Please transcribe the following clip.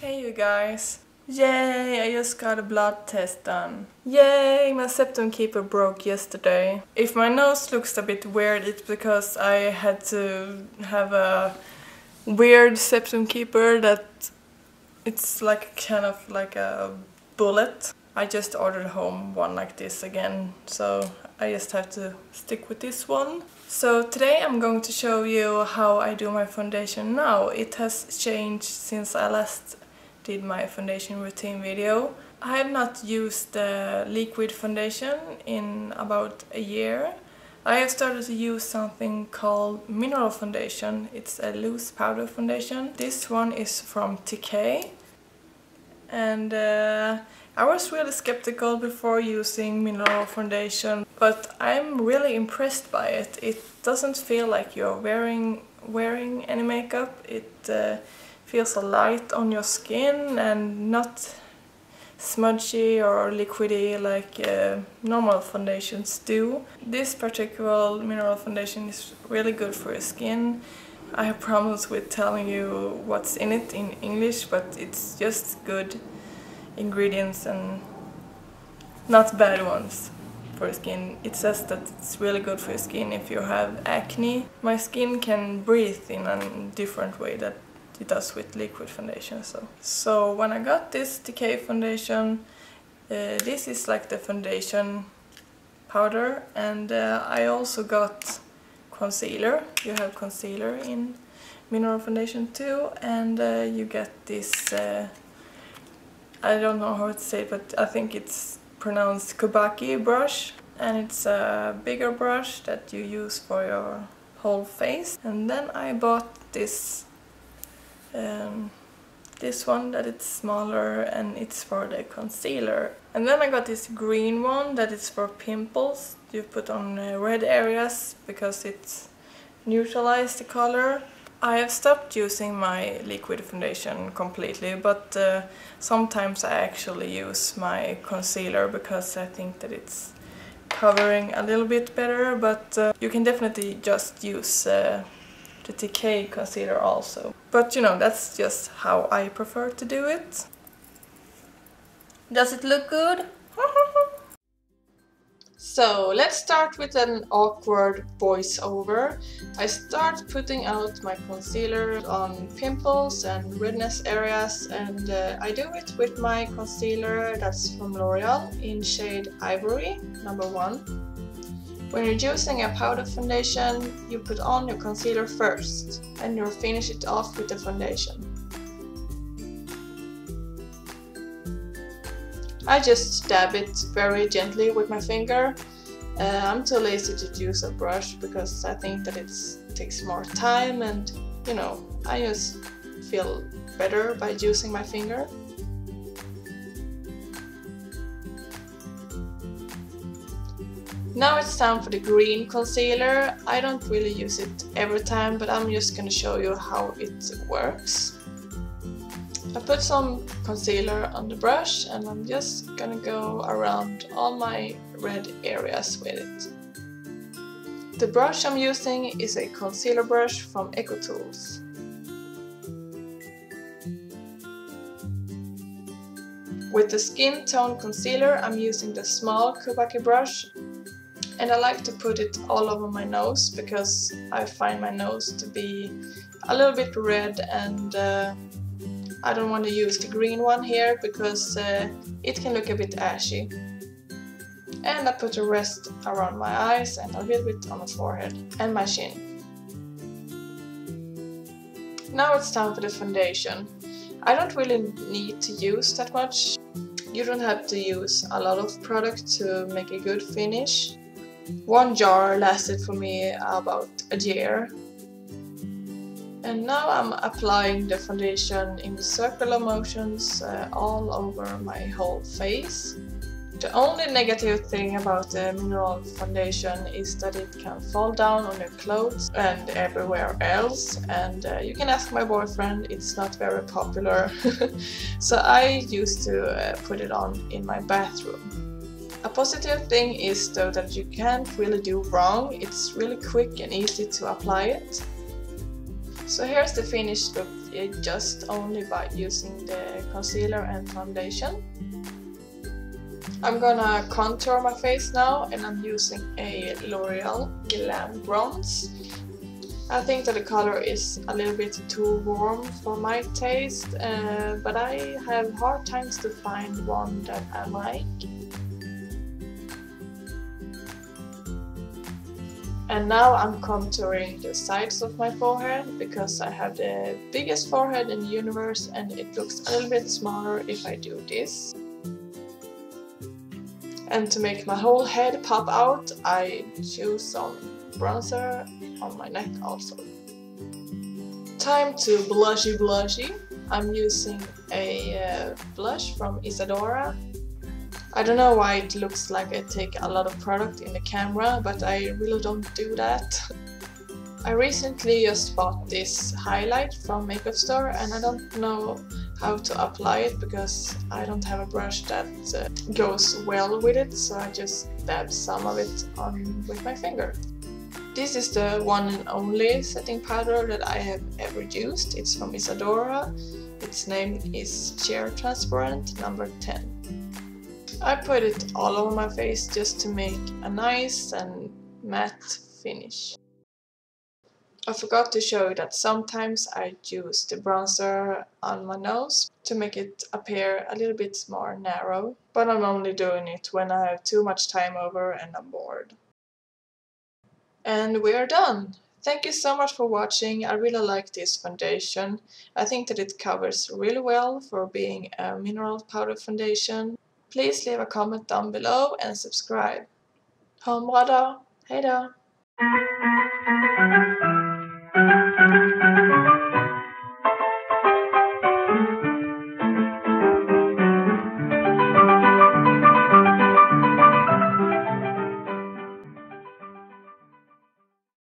Hey you guys! Yay! I just got a blood test done. Yay! My septum keeper broke yesterday. If my nose looks a bit weird, it's because I had to have a weird septum keeper that it's like kind of like a bullet. I just ordered home one like this again, so I just have to stick with this one. So today I'm going to show you how I do my foundation now. It has changed since I last did my foundation routine video. I have not used the liquid foundation in about a year. I have started to use something called mineral foundation. It's a loose powder foundation. This one is from TiKei. And I was really skeptical before using mineral foundation, but I'm really impressed by it. It doesn't feel like you're wearing any makeup. It feels light on your skin and not smudgy or liquidy like normal foundations do. This particular mineral foundation is really good for your skin. I have problems with telling you what's in it in English, but it's just good ingredients and not bad ones for your skin. It says that it's really good for your skin if you have acne. My skin can breathe in a different way that it does with liquid foundation. So when I got this TiKei foundation, this is like the foundation powder, and I also got concealer. You have concealer in mineral foundation too, and you get this I don't know how to say it, but I think it's pronounced kibaki brush, and it's a bigger brush that you use for your whole face. And then I bought this this one that it's smaller and it's for the concealer. And then I got this green one that is for pimples. You put on red areas because it neutralizes the color. I have stopped using my liquid foundation completely, but sometimes I actually use my concealer because I think that it's covering a little bit better, but you can definitely just use the TiKei concealer also. But you know, that's just how I prefer to do it. Does it look good? So let's start with an awkward voiceover. I start putting out my concealer on pimples and redness areas, and I do it with my concealer that's from Lóreal in shade Ivory, number 1. When you're using a powder foundation, you put on your concealer first, and you finish it off with the foundation. I just dab it very gently with my finger. I'm too lazy to use a brush because I think that it takes more time, and you know, I just feel better by using my finger. Now it's time for the green concealer. I don't really use it every time, but I'm just gonna show you how it works. I put some concealer on the brush, and I'm just gonna go around all my red areas with it. The brush I'm using is a concealer brush from EcoTools. With the skin tone concealer, I'm using the small kibaki brush, and I like to put it all over my nose because I find my nose to be a little bit red, and I don't want to use the green one here because it can look a bit ashy. And I put the rest around my eyes and a little bit on the forehead and my chin. Now it's time for the foundation. I don't really need to use that much. You don't have to use a lot of product to make a good finish. One jar lasted for me about a year. And now I'm applying the foundation in circular motions all over my whole face. The only negative thing about the mineral foundation is that it can fall down on your clothes and everywhere else, and you can ask my boyfriend, it's not very popular. So I used to put it on in my bathroom. A positive thing is though that you can't really do wrong. It's really quick and easy to apply it. So here's the finished look it just only by using the concealer and foundation. I'm gonna contour my face now, and I'm using a L'Oreal Glam Bronze. I think that the color is a little bit too warm for my taste, but I have hard times to find one that I like. And now I'm contouring the sides of my forehead, because I have the biggest forehead in the universe and it looks a little bit smaller if I do this. And to make my whole head pop out, I choose some bronzer on my neck also. Time to blushy blushy. I'm using a blush from IsaDora. I don't know why it looks like I take a lot of product in the camera, but I really don't do that. I recently just bought this highlight from makeup store, and I don't know how to apply it because I don't have a brush that goes well with it, so I just dab some of it on with my finger. This is the one and only setting powder that I have ever used. It's from IsaDora. Its name is Sheer Transparent number 10. I put it all over my face just to make a nice and matte finish. I forgot to show you that sometimes I use the bronzer on my nose to make it appear a little bit more narrow, but I'm only doing it when I have too much time over and I'm bored. And we are done! Thank you so much for watching. I really like this foundation. I think that it covers really well for being a mineral powder foundation. Please leave a comment down below and subscribe. Ha en bra dag! Hejdå!